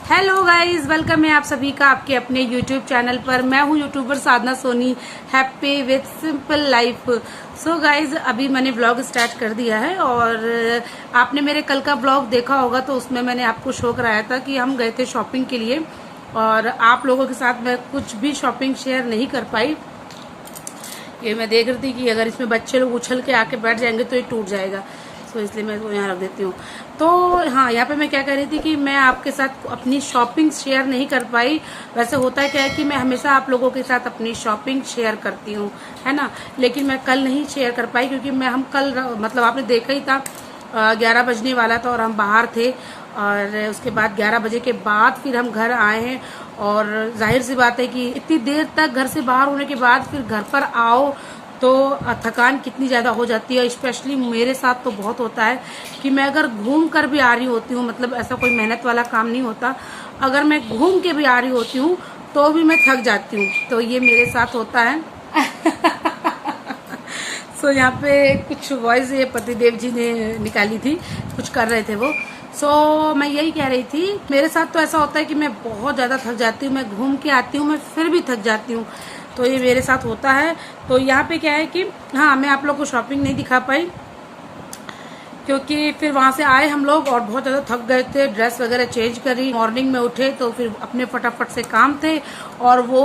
Hello guys, welcome है आप सभी का आपके अपने यूट्यूब चैनल पर। मैं हूँ YouTuber Sadhana Soni, happy with simple life. So guys, अभी मैंने ब्लॉग स्टार्ट कर दिया है और आपने मेरे कल का ब्लॉग देखा होगा, तो उसमें मैंने आपको शो कराया था कि हम गए थे शॉपिंग के लिए और आप लोगों के साथ मैं कुछ भी शॉपिंग शेयर नहीं कर पाई। ये मैं देख रही थी कि अगर इसमें बच्चे लोग उछल के आके बैठ जाएंगे तो ये टूट जाएगा, तो इसलिए मैं इसको यहाँ रख देती हूँ। तो हाँ, यहाँ पे मैं क्या कह रही थी कि मैं आपके साथ अपनी शॉपिंग शेयर नहीं कर पाई। वैसे होता है क्या है कि मैं हमेशा आप लोगों के साथ अपनी शॉपिंग शेयर करती हूँ, है ना। लेकिन मैं कल नहीं शेयर कर पाई क्योंकि हम कल मतलब आपने देखा ही था 11 बजने वाला था और हम बाहर थे और उसके बाद 11 बजे के बाद फिर हम घर आए हैं। और जाहिर सी बात है कि इतनी देर तक घर से बाहर होने के बाद फिर घर पर आओ तो थकान कितनी ज़्यादा हो जाती है। स्पेशली मेरे साथ तो बहुत होता है कि मैं अगर घूम कर भी आ रही होती हूँ, मतलब ऐसा कोई मेहनत वाला काम नहीं होता, अगर मैं घूम के भी आ रही होती हूँ तो भी मैं थक जाती हूँ। तो ये मेरे साथ होता है। सो यहाँ पे कुछ वॉइस ये पतिदेव जी ने निकाली थी, कुछ कर रहे थे वो। सो मैं यही कह रही थी, मेरे साथ तो ऐसा होता है कि मैं बहुत ज़्यादा थक जाती हूँ, मैं घूम के आती हूँ मैं फिर भी थक जाती हूँ। तो ये मेरे साथ होता है। तो यहाँ पे क्या है कि हाँ, मैं आप लोग को शॉपिंग नहीं दिखा पाई क्योंकि फिर वहाँ से आए हम लोग और बहुत ज़्यादा थक गए थे। ड्रेस वगैरह चेंज करी, मॉर्निंग में उठे तो फिर अपने फटाफट से काम थे। और वो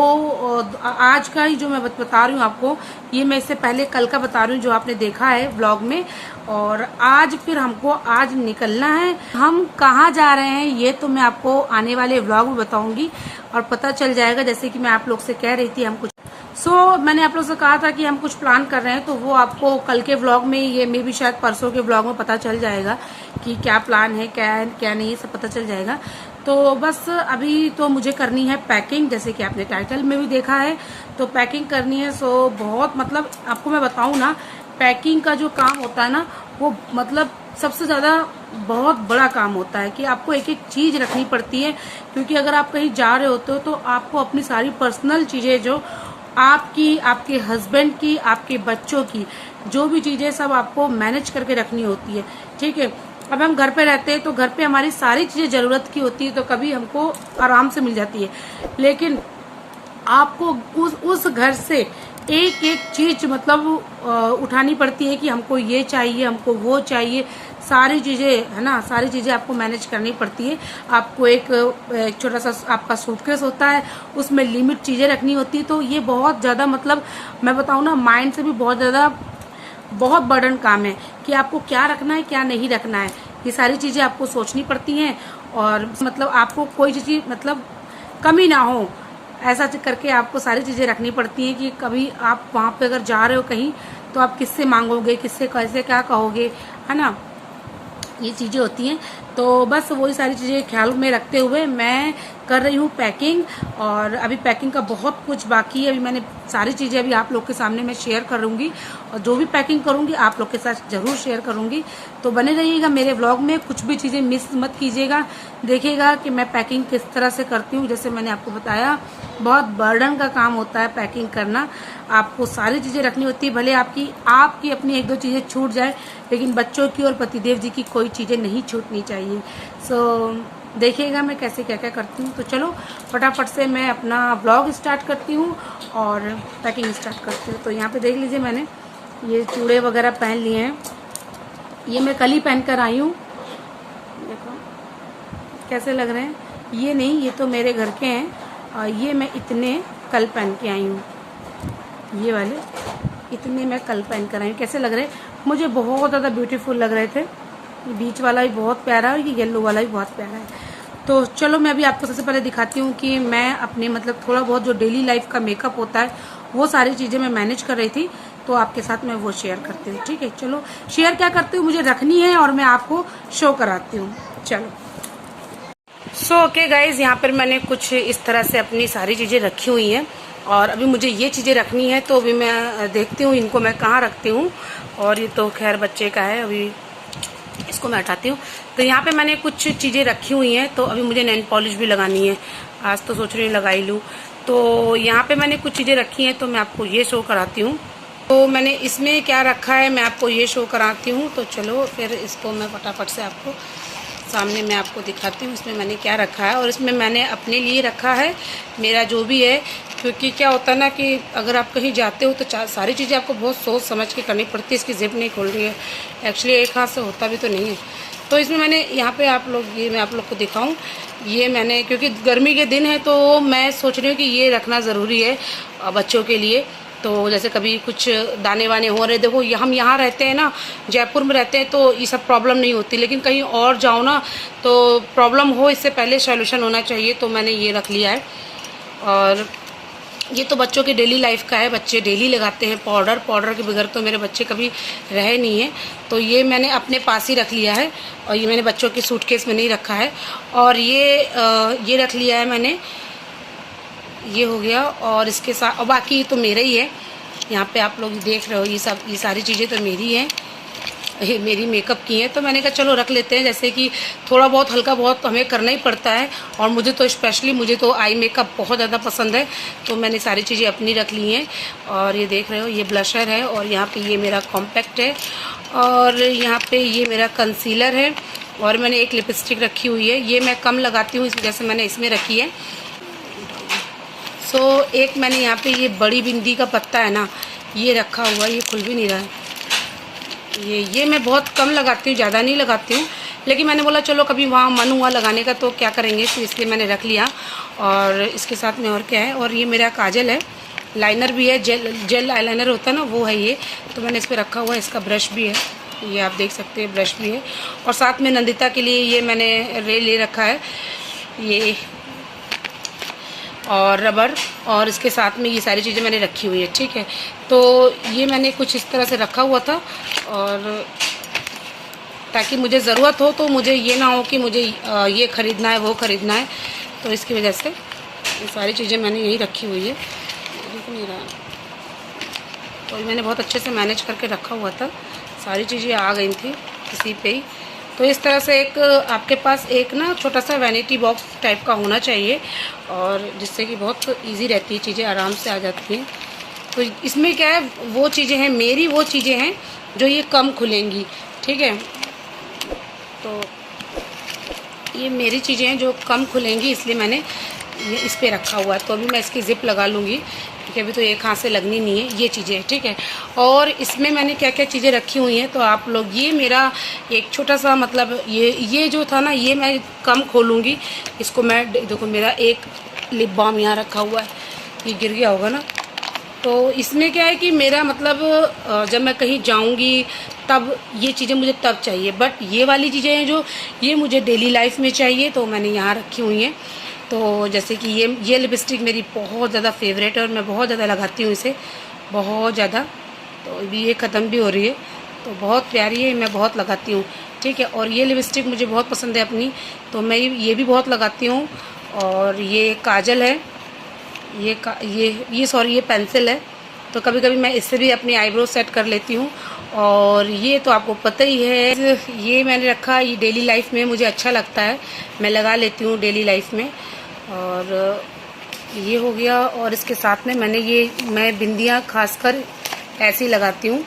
आज का ही जो मैं बता रही हूँ आपको, ये मैं इससे पहले कल का बता रही हूँ जो आपने देखा है व्लॉग में। और आज फिर हमको आज निकलना है। हम कहाँ जा रहे हैं ये तो मैं आपको आने वाले व्लॉग में बताऊंगी और पता चल जाएगा। जैसे कि मैं आप लोग से कह रही थी, हम कुछ मैंने आप लोग से कहा था कि हम कुछ प्लान कर रहे हैं, तो वो आपको कल के व्लॉग में, ये मे भी शायद परसों के व्लॉग में पता चल जाएगा कि क्या प्लान है, क्या नहीं, सब पता चल जाएगा। तो बस अभी तो मुझे करनी है पैकिंग, जैसे कि आपने टाइटल में भी देखा है, तो पैकिंग करनी है। सो बहुत मतलब आपको मैं बताऊं ना, पैकिंग का जो काम होता है ना, वो मतलब सबसे ज़्यादा बहुत बड़ा काम होता है कि आपको एक एक चीज़ रखनी पड़ती है। क्योंकि अगर आप कहीं जा रहे होते हो तो आपको अपनी सारी पर्सनल चीज़ें, जो आपकी, आपके हस्बैंड की, आपके बच्चों की, जो भी चीज़ें सब आपको मैनेज करके रखनी होती है, ठीक है। अब हम घर पे रहते हैं तो घर पे हमारी सारी चीज़ें ज़रूरत की होती है, तो कभी हमको आराम से मिल जाती है। लेकिन आपको उस घर से एक एक चीज मतलब उठानी पड़ती है कि हमको ये चाहिए, हमको वो चाहिए, सारी चीज़ें, है ना, सारी चीज़ें आपको मैनेज करनी पड़ती है। आपको एक छोटा सा आपका सूटकेस होता है, उसमें लिमिट चीज़ें रखनी होती है। तो ये बहुत ज़्यादा, मतलब मैं बताऊँ ना, माइंड से भी बहुत ज़्यादा, बहुत बर्डन काम है कि आपको क्या रखना है, क्या नहीं रखना है। ये सारी चीज़ें आपको सोचनी पड़ती हैं और मतलब आपको कोई चीज़ मतलब कमी ना हो, ऐसा करके आपको सारी चीज़ें रखनी पड़ती हैं कि कभी आप वहाँ पे अगर जा रहे हो कहीं तो आप किससे मांगोगे, किससे कैसे क्या कहोगे, है ना, ये चीज़ें होती हैं। तो बस वही सारी चीज़ें ख्याल में रखते हुए मैं कर रही हूँ पैकिंग। और अभी पैकिंग का बहुत कुछ बाकी है। अभी मैंने सारी चीज़ें अभी आप लोग के सामने मैं शेयर करूँगी और जो भी पैकिंग करूँगी आप लोग के साथ ज़रूर शेयर करूँगी। तो बने रहिएगा मेरे व्लॉग में, कुछ भी चीज़ें मिस मत कीजिएगा। देखिएगा कि मैं पैकिंग किस तरह से करती हूँ। जैसे मैंने आपको बताया, बहुत बर्डन का काम होता है पैकिंग करना। आपको सारी चीज़ें रखनी होती है, भले आपकी अपनी एक दो चीज़ें छूट जाए, लेकिन बच्चों की और पतिदेव जी की कोई चीज़ें नहीं छूटनी चाहिए। सो देखिएगा मैं कैसे क्या क्या करती हूँ। तो चलो फटाफट से मैं अपना ब्लॉग स्टार्ट करती हूँ और पैकिंग स्टार्ट करती हूँ। तो यहाँ पे देख लीजिए, मैंने ये चूड़े वगैरह पहन लिए हैं। ये मैं कल ही पहन कर आई हूँ, देखो कैसे लग रहे हैं। ये नहीं, ये तो मेरे घर के हैं और ये मैं इतने कल पहन के आई हूँ। ये वाले इतने मैं कल पहन कर आई हूँ। कैसे लग रहे हैं? मुझे बहुत ज़्यादा ब्यूटीफुल लग रहे थे। बीच वाला भी बहुत प्यारा है और ये येलो वाला भी बहुत प्यारा है। तो चलो मैं अभी आपको सबसे पहले दिखाती हूँ कि मैं अपने मतलब थोड़ा बहुत जो डेली लाइफ का मेकअप होता है वो सारी चीज़ें मैं मैनेज कर रही थी, तो आपके साथ मैं वो शेयर करती हूँ, ठीक है। चलो शेयर क्या करती हूँ, मुझे रखनी है और मैं आपको शो कराती हूँ। चलो सो ओके गाइज, यहाँ पर मैंने कुछ इस तरह से अपनी सारी चीज़ें रखी हुई हैं और अभी मुझे ये चीज़ें रखनी है, तो अभी मैं देखती हूँ इनको मैं कहाँ रखती हूँ। और ये तो खैर बच्चे का है, अभी इसको मैं हटाती हूँ। तो यहाँ पे मैंने कुछ चीज़ें रखी हुई हैं, तो अभी मुझे नेल पॉलिश भी लगानी है। आज तो सोच रही हूँ लगा ही लूँ। तो यहाँ पे मैंने कुछ चीज़ें रखी हैं, तो मैं आपको ये शो कराती हूँ। तो मैंने इसमें क्या रखा है मैं आपको ये शो कराती हूँ। तो चलो फिर इसको मैं फटाफट से आपको सामने मैं आपको दिखाती हूँ इसमें मैंने क्या रखा है। और इसमें मैंने अपने लिए रखा है मेरा जो भी है, क्योंकि क्या होता है ना कि अगर आप कहीं जाते हो तो सारी चीज़ें आपको बहुत सोच समझ के करनी पड़ती है। इसकी जिप नहीं खुल रही है, एक्चुअली एक हाथ से होता भी तो नहीं है। तो इसमें मैंने यहाँ पे मैं आप लोग को दिखाऊं, ये मैंने, क्योंकि गर्मी के दिन है तो मैं सोच रही हूँ कि ये रखना ज़रूरी है बच्चों के लिए। तो जैसे कभी कुछ दाने वाने हो रहे, देखो हम यहाँ रहते हैं ना, जयपुर में रहते हैं तो ये सब प्रॉब्लम नहीं होती, लेकिन कहीं और जाओ ना तो प्रॉब्लम हो, इससे पहले सॉल्यूशन होना चाहिए। तो मैंने ये रख लिया है। और ये तो बच्चों की डेली लाइफ का है, बच्चे डेली लगाते हैं पाउडर के बगैर तो मेरे बच्चे कभी रहे नहीं हैं। तो ये मैंने अपने पास ही रख लिया है, और ये मैंने बच्चों की सूटकेस में नहीं रखा है। और ये रख लिया है मैंने, ये हो गया। और इसके साथ और बाकी तो मेरा ही है, यहाँ पे आप लोग देख रहे हो ये सारी चीज़ें तो मेरी हैं, ये मेरी मेकअप की हैं। तो मैंने कहा चलो रख लेते हैं, जैसे कि थोड़ा बहुत हल्का बहुत हमें करना ही पड़ता है। और मुझे तो स्पेशली मुझे तो आई मेकअप बहुत ज़्यादा पसंद है, तो मैंने सारी चीज़ें अपनी रख ली हैं। और ये देख रहे हो ये ब्लशर है, और यहाँ पे ये मेरा कॉम्पैक्ट है, और यहाँ पे ये मेरा कंसीलर है, और मैंने एक लिपस्टिक रखी हुई है। ये मैं कम लगाती हूँ इस वजह से मैंने इसमें रखी है। सो एक मैंने यहाँ पे ये बड़ी बिंदी का पत्ता है ना, ये रखा हुआ है, ये खुल भी नहीं रहा है। ये मैं बहुत कम लगाती हूँ, ज़्यादा नहीं लगाती हूँ, लेकिन मैंने बोला चलो कभी वहाँ मन हुआ लगाने का तो क्या करेंगे, तो इसलिए मैंने रख लिया। और इसके साथ में और क्या है, और ये मेरा काजल है, लाइनर भी है, जेल आईलाइनर होता है ना वो है ये, तो मैंने इस पर रखा हुआ है। इसका ब्रश भी है, ये आप देख सकते हैं, ब्रश भी है। और साथ में नंदिता के लिए ये मैंने ले रखा है, ये और रबड़, और इसके साथ में ये सारी चीज़ें मैंने रखी हुई है। ठीक है, तो ये मैंने कुछ इस तरह से रखा हुआ था, और ताकि मुझे ज़रूरत हो तो मुझे ये ना हो कि मुझे ये ख़रीदना है वो ख़रीदना है, तो इसकी वजह से ये सारी चीज़ें मैंने यही रखी हुई है। दिख नहीं रहा, तो मैंने बहुत अच्छे से मैनेज करके रखा हुआ था, सारी चीज़ें आ गई थी इसी पे ही। तो इस तरह से एक आपके पास एक ना छोटा सा वैनिटी बॉक्स टाइप का होना चाहिए, और जिससे कि बहुत इजी रहती है, चीज़ें आराम से आ जाती हैं। तो इसमें क्या है, वो चीज़ें हैं मेरी, वो चीज़ें हैं जो ये कम खुलेंगी। ठीक है, तो ये मेरी चीज़ें हैं जो कम खुलेंगी, इसलिए मैंने ये इस पर रखा हुआ है। तो अभी मैं इसकी ज़िप लगा लूँगी, क्योंकि अभी तो एक हाथ से लगनी नहीं है ये चीज़ें। ठीक है, और इसमें मैंने क्या क्या चीज़ें रखी हुई हैं तो आप लोग, ये मेरा एक छोटा सा मतलब ये जो था ना, ये मैं कम खोलूँगी इसको। मैं देखो मेरा एक लिप बाम यहाँ रखा हुआ है, ये गिर गया होगा ना। तो इसमें क्या है कि मेरा मतलब जब मैं कहीं जाऊंगी तब ये चीज़ें मुझे तब चाहिए, बट ये वाली चीज़ें हैं जो ये मुझे डेली लाइफ में चाहिए, तो मैंने यहाँ रखी हुई हैं। तो जैसे कि ये लिपस्टिक मेरी बहुत ज़्यादा फेवरेट है, और मैं बहुत ज़्यादा लगाती हूँ इसे, बहुत ज़्यादा। तो अभी ये ख़त्म भी हो रही है, तो बहुत प्यारी है, मैं बहुत लगाती हूँ। ठीक है, और ये लिपस्टिक मुझे बहुत पसंद है अपनी, तो मैं ये भी बहुत लगाती हूँ। और ये काजल है, ये पेंसिल है, तो कभी कभी मैं इससे भी अपनी आईब्रो सेट कर लेती हूँ। और ये तो आपको पता ही है, ये मैंने रखा, ये डेली लाइफ में मुझे अच्छा लगता है, मैं लगा लेती हूँ डेली लाइफ में। और ये हो गया, और इसके साथ में मैं बिंदियाँ खासकर ऐसी लगाती हूँ,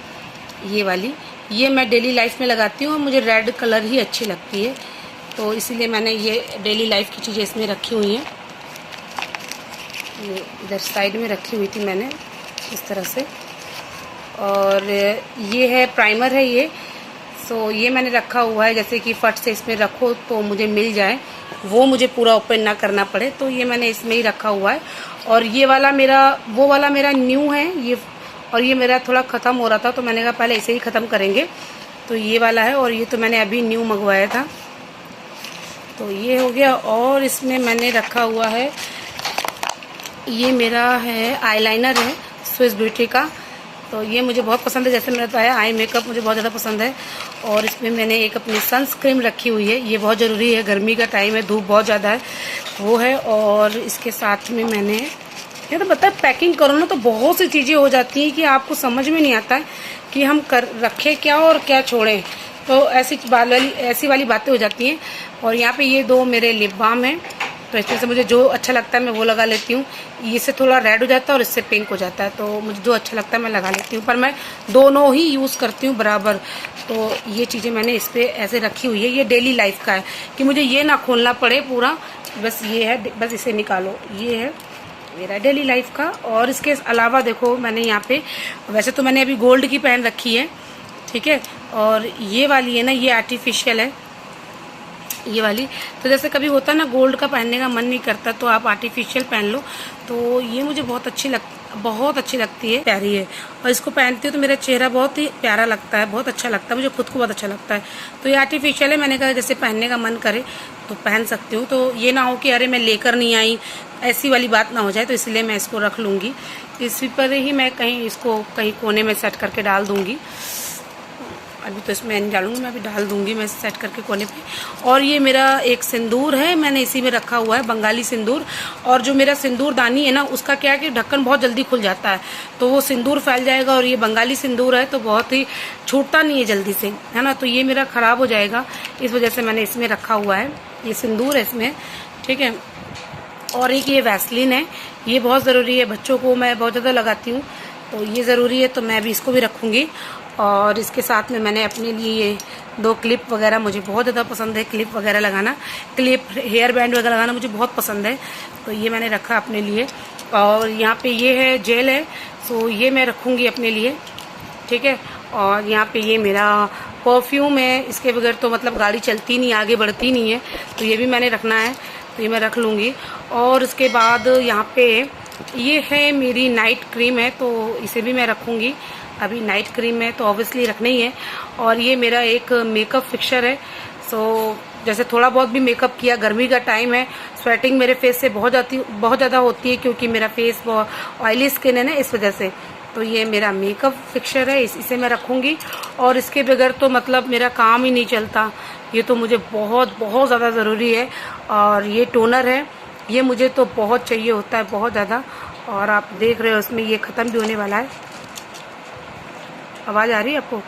ये वाली, ये मैं डेली लाइफ में लगाती हूँ, और मुझे रेड कलर ही अच्छी लगती है, तो इसीलिए मैंने ये डेली लाइफ की चीज़ें इसमें रखी हुई हैं। ये इधर साइड में रखी हुई थी मैंने इस तरह से। और ये है प्राइमर है ये, सो ये मैंने रखा हुआ है, जैसे कि फट से इसमें रखो तो मुझे मिल जाए, वो मुझे पूरा ओपन ना करना पड़े, तो ये मैंने इसमें ही रखा हुआ है। और ये वाला वो वाला मेरा न्यू है ये, और ये मेरा थोड़ा ख़त्म हो रहा था, तो मैंने कहा पहले इसे ही ख़त्म करेंगे, तो ये वाला है। और ये तो मैंने अभी न्यू मंगवाया था, तो ये हो गया। और इसमें मैंने रखा हुआ है, ये मेरा है आईलाइनर है स्विस ब्यूटी का, तो ये मुझे बहुत पसंद है, जैसे मैंने बताया आई मेकअप मुझे बहुत ज़्यादा पसंद है। और इसमें मैंने एक अपनी सनस्क्रीन रखी हुई है, ये बहुत ज़रूरी है, गर्मी का टाइम है, धूप बहुत ज़्यादा है, वो है। और इसके साथ में मैंने ये तो पता है, पैकिंग करो ना तो बहुत सी चीज़ें हो जाती हैं कि आपको समझ में नहीं आता है कि हम रखें क्या और क्या छोड़ें, तो ऐसी वाली बातें हो जाती हैं। और यहाँ पे ये 2 मेरे लिप बाम हैं, तो इसमें से मुझे जो अच्छा लगता है मैं वो लगा लेती हूँ। इससे थोड़ा रेड हो जाता है और इससे पिंक हो जाता है, तो मुझे जो अच्छा लगता है मैं लगा लेती हूँ, पर मैं दोनों ही यूज़ करती हूँ बराबर। तो ये चीज़ें मैंने इस पर ऐसे रखी हुई है। ये डेली लाइफ का है कि मुझे ये ना खोलना पड़े पूरा, बस ये है, बस इसे निकालो। ये है मेरा डेली लाइफ का। और इसके अलावा देखो मैंने यहाँ पे, वैसे तो मैंने अभी गोल्ड की पहन रखी है, ठीक है, और ये वाली है ना, ये आर्टिफिशियल है ये वाली। तो जैसे कभी होता है ना गोल्ड का पहनने का मन नहीं करता तो आप आर्टिफिशियल पहन लो, तो ये मुझे बहुत अच्छी लगती है, प्यारी है। और इसको पहनती हूँ तो मेरा चेहरा बहुत ही प्यारा लगता है, बहुत अच्छा लगता है, मुझे खुद को बहुत अच्छा लगता है। तो ये आर्टिफिशियल है, मैंने कहा जैसे पहनने का मन करे तो पहन सकती हूँ। तो ये ना हो कि अरे मैं लेकर नहीं आई, ऐसी वाली बात ना हो जाए, तो इसलिए मैं इसको रख लूँगी। इसी पर ही मैं इसको कहीं कोने में सेट करके डाल दूँगी। अभी तो इसमें नहीं डालूंगी, मैं अभी डाल दूंगी मैं सेट करके कोने पे। और ये मेरा एक सिंदूर है, मैंने इसी में रखा हुआ है, बंगाली सिंदूर। और जो मेरा सिंदूर दानी है ना, उसका क्या है कि ढक्कन बहुत जल्दी खुल जाता है, तो वो सिंदूर फैल जाएगा। और ये बंगाली सिंदूर है तो बहुत ही छूटता नहीं है जल्दी से, है ना, तो ये मेरा ख़राब हो जाएगा, इस वजह से मैंने इसमें रखा हुआ है। ये सिंदूर है इसमें, ठीक है। और एक ये वैसलीन है, ये बहुत ज़रूरी है, बच्चों को मैं बहुत ज़्यादा लगाती हूँ, तो ये ज़रूरी है, तो मैं भी इसको भी रखूँगी। और इसके साथ में मैंने अपने लिए ये 2 क्लिप वगैरह, मुझे बहुत ज़्यादा पसंद है क्लिप वगैरह लगाना, क्लिप हेयर बैंड वगैरह लगाना मुझे बहुत पसंद है, तो ये मैंने रखा अपने लिए। और यहाँ पे ये है जेल है, सो ये मैं रखूँगी अपने लिए, ठीक है। और यहाँ पे ये मेरा परफ्यूम है, इसके बगैर तो मतलब गाड़ी चलती नहीं, आगे बढ़ती नहीं है, तो ये भी मैंने रखना है, तो ये मैं रख लूँगी। और उसके बाद यहाँ पे ये है मेरी नाइट क्रीम है, तो इसे भी मैं रखूँगी। अभी नाइट क्रीम है तो ऑब्वियसली रखना ही है। और ये मेरा एक मेकअप फिक्सर है, सो जैसे थोड़ा बहुत भी मेकअप किया, गर्मी का टाइम है, स्वेटिंग मेरे फेस से बहुत ज़्यादा होती है, क्योंकि मेरा फेस बहुत ऑयली स्किन है ना, इस वजह से। तो ये मेरा मेकअप फिक्सर है, इसे मैं रखूँगी। और इसके बगैर तो मतलब मेरा काम ही नहीं चलता, ये तो मुझे बहुत ज़्यादा ज़रूरी है। और ये टोनर है, ये मुझे तो बहुत चाहिए होता है, बहुत ज़्यादा। और आप देख रहे हो इसमें ये ख़त्म भी होने वाला है, आवाज़ आ रही है आपको?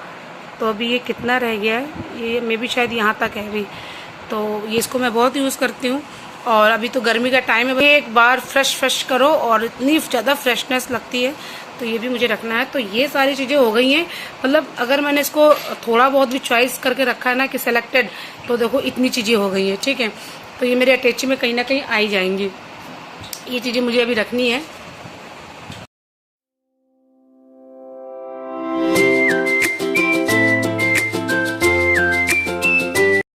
तो अभी ये कितना रह गया है, ये मे भी शायद यहाँ तक है अभी, तो ये इसको मैं बहुत यूज़ करती हूँ। और अभी तो गर्मी का टाइम है, एक बार फ्रेश करो और इतनी ज़्यादा फ्रेशनेस लगती है, तो ये भी मुझे रखना है। तो ये सारी चीज़ें हो गई हैं, मतलब अगर मैंने इसको थोड़ा बहुत भी चॉइस करके रखा है ना कि सेलेक्टेड, तो देखो इतनी चीज़ें हो गई हैं, ठीक है। तो ये मेरे अटैची में कहीं ना कहीं आ ही जाएंगी, ये चीज़ें मुझे अभी रखनी है।